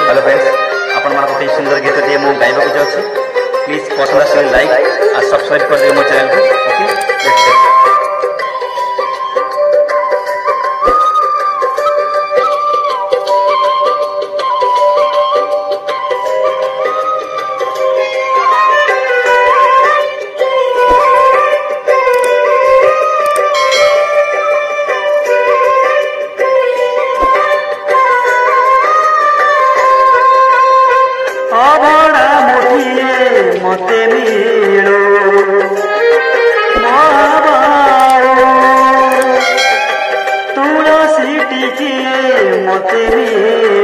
Hello friends आपण मान गोटे सुंदर गीत टे मु गाइबा को जाउछि प्लीज पसंद आसे लाइक और सब्सक्राइब कर दियो मो चैनल को ओके। मते मिलो तुलसी टिके मते मिलो।